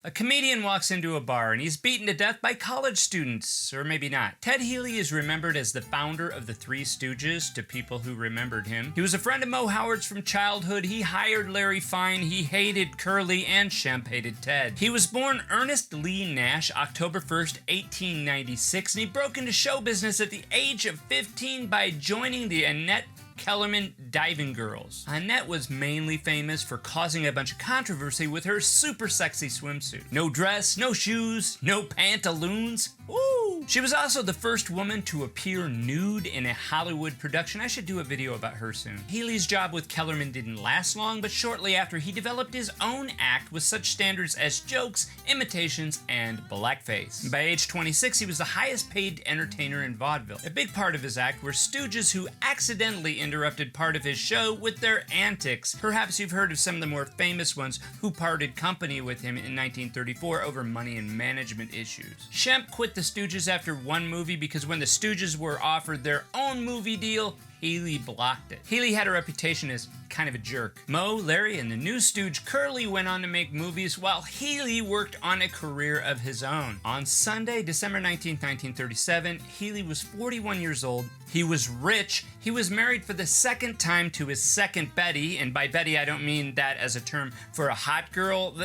A comedian walks into a bar and he's beaten to death by college students, or maybe not. Ted Healy is remembered as the founder of the Three Stooges to people who remembered him. He was a friend of Mo Howard's from childhood. He hired Larry Fine. He hated Curly, and Shemp hated Ted. He was born Ernest Lee Nash, October 1st, 1896, and he broke into show business at the age of 15 by joining the Annette Kellerman Diving Girls. Annette was mainly famous for causing a bunch of controversy with her super sexy swimsuit. No dress, no shoes, no pantaloons. Woo! She was also the first woman to appear nude in a Hollywood production. I should do a video about her soon. Healy's job with Kellerman didn't last long, but shortly after he developed his own act with such standards as jokes, imitations, and blackface. By age 26, he was the highest paid entertainer in vaudeville. A big part of his act were Stooges who accidentally interrupted part of his show with their antics. Perhaps you've heard of some of the more famous ones who parted company with him in 1934 over money and management issues. Shemp quit the Stooges after one movie because when the Stooges were offered their own movie deal, Healy blocked it. Healy had a reputation as kind of a jerk. Mo, Larry, and the new stooge Curly went on to make movies while Healy worked on a career of his own. On Sunday, December 19, 1937, Healy was 41 years old. He was rich. He was married for the second time to his second Betty, and by Betty I don't mean that as a term for a hot girl.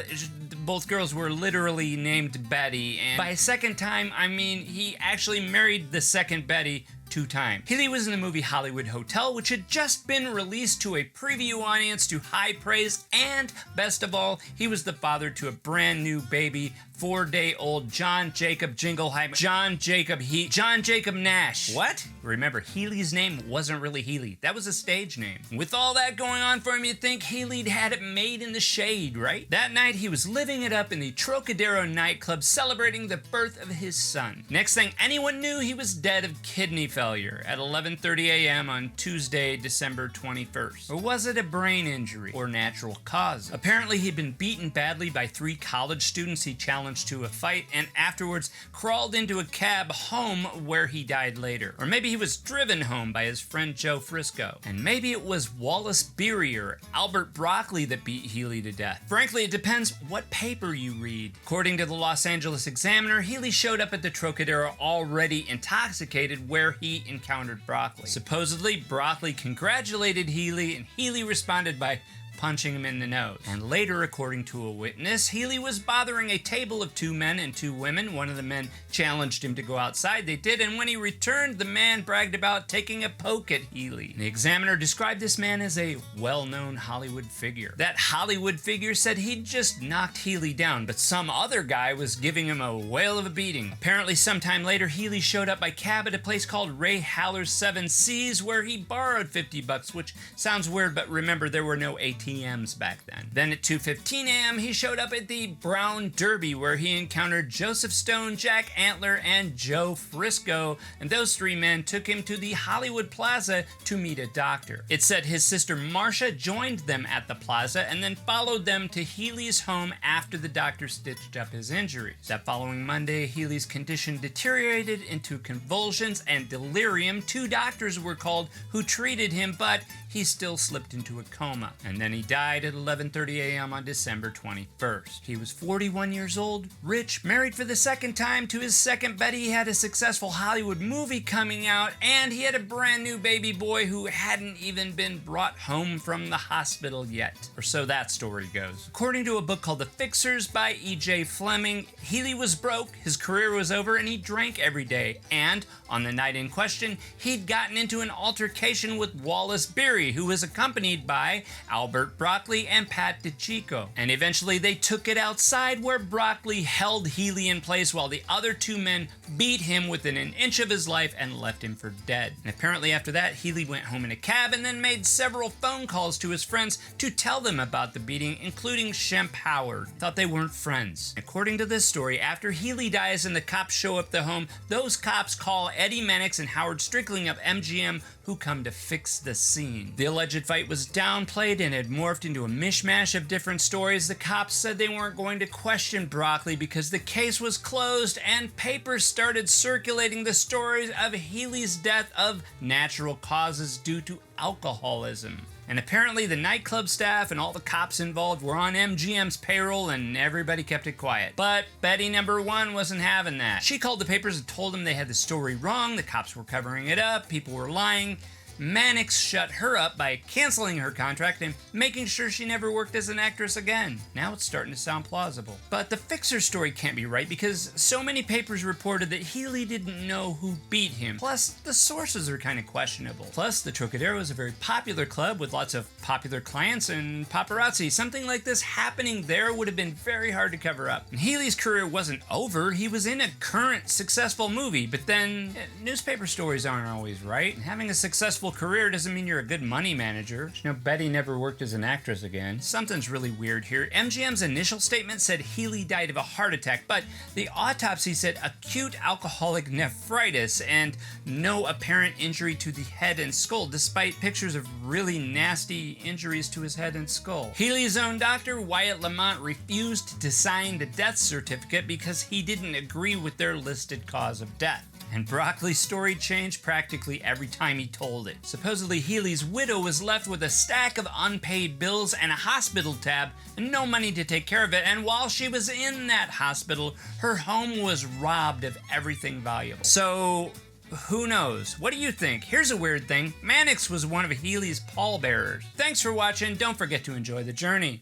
Both girls were literally named Betty, and by second time I mean he actually married the second Betty 2 times. Healy was in the movie Hollywood Hotel, which had just been released to a preview audience to high praise, and best of all, he was the father to a brand new baby, 4-day-old John Jacob John Jacob Nash. What? Remember, Healy's name wasn't really Healy. That was a stage name. With all that going on for him, you'd think Healy'd had it made in the shade, right? That night, he was living it up in the Trocadero nightclub, celebrating the birth of his son. Next thing anyone knew, he was dead of kidney failure at 11:30 a.m. on Tuesday, December 21st. Or was it a brain injury or natural cause? Apparently, he'd been beaten badly by 3 college students he challenged to a fight, and afterwards crawled into a cab home where he died later. Or maybe he was driven home by his friend Joe Frisco. And maybe it was Wallace Beery or Albert Broccoli that beat Healy to death. Frankly, it depends what paper you read. According to the Los Angeles Examiner, Healy showed up at the Trocadero already intoxicated where he encountered Broccoli. Supposedly, Broccoli congratulated Healy, and Healy responded by punching him in the nose. And later, according to a witness, Healy was bothering a table of 2 men and 2 women. One of the men challenged him to go outside. They did, and when he returned, the man bragged about taking a poke at Healy. The Examiner described this man as a well-known Hollywood figure. That Hollywood figure said he'd just knocked Healy down, but some other guy was giving him a whale of a beating. Apparently, sometime later, Healy showed up by cab at a place called Ray Haller's 7 Seas, where he borrowed $50, which sounds weird, but remember, there were no ATMs back then. Then at 2:15 a.m., he showed up at the Brown Derby, where he encountered Joseph Stone, Jack Antler, and Joe Frisco, and those 3 men took him to the Hollywood Plaza to meet a doctor. It said his sister Marcia joined them at the plaza and then followed them to Healy's home after the doctor stitched up his injuries. That following Monday, Healy's condition deteriorated into convulsions and delirium. 2 doctors were called who treated him, but he still slipped into a coma. And then he died at 11:30 a.m. on December 21st. He was 41 years old, rich, married for the second time to his second Betty. He had a successful Hollywood movie coming out, and he had a brand new baby boy who hadn't even been brought home from the hospital yet. Or so that story goes. According to a book called The Fixers by E.J. Fleming, Healy was broke, his career was over, and he drank every day. And on the night in question, he'd gotten into an altercation with Wallace Beery, who was accompanied by Albert Broccoli and Pat DiCicco. And eventually they took it outside, where Broccoli held Healy in place while the other 2 men beat him within an inch of his life and left him for dead. And apparently after that, Healy went home in a cab and then made several phone calls to his friends to tell them about the beating, including Shemp Howard. Thought they weren't friends. According to this story, after Healy dies and the cops show up the home, those cops call Eddie Mannix and Howard Strickling of MGM, who come to fix the scene. The alleged fight was downplayed and had morphed into a mishmash of different stories. The cops said they weren't going to question Broccoli because the case was closed, and papers started circulating the stories of Healy's death of natural causes due to alcoholism. And apparently the nightclub staff and all the cops involved were on MGM's payroll and everybody kept it quiet. But Betty number one wasn't having that. She called the papers and told them they had the story wrong, the cops were covering it up, people were lying. Mannix shut her up by canceling her contract and making sure she never worked as an actress again. Now it's starting to sound plausible. But the Fixer story can't be right because so many papers reported that Healy didn't know who beat him. Plus, the sources are kind of questionable. Plus, the Trocadero is a very popular club with lots of popular clients and paparazzi. Something like this happening there would have been very hard to cover up. And Healy's career wasn't over. He was in a current successful movie, but then newspaper stories aren't always right. And having a successful career doesn't mean you're a good money manager. You know, Betty never worked as an actress again. Something's really weird here. MGM's initial statement said Healy died of a heart attack, but the autopsy said acute alcoholic nephritis and no apparent injury to the head and skull, despite pictures of really nasty injuries to his head and skull. Healy's own doctor, Wyatt Lamont, refused to sign the death certificate because he didn't agree with their listed cause of death. And Broccoli's story changed practically every time he told it. Supposedly, Healy's widow was left with a stack of unpaid bills and a hospital tab and no money to take care of it. And while she was in that hospital, her home was robbed of everything valuable. So, who knows? What do you think? Here's a weird thing. Mannix was one of Healy's pallbearers. Thanks for watching. Don't forget to enjoy the journey.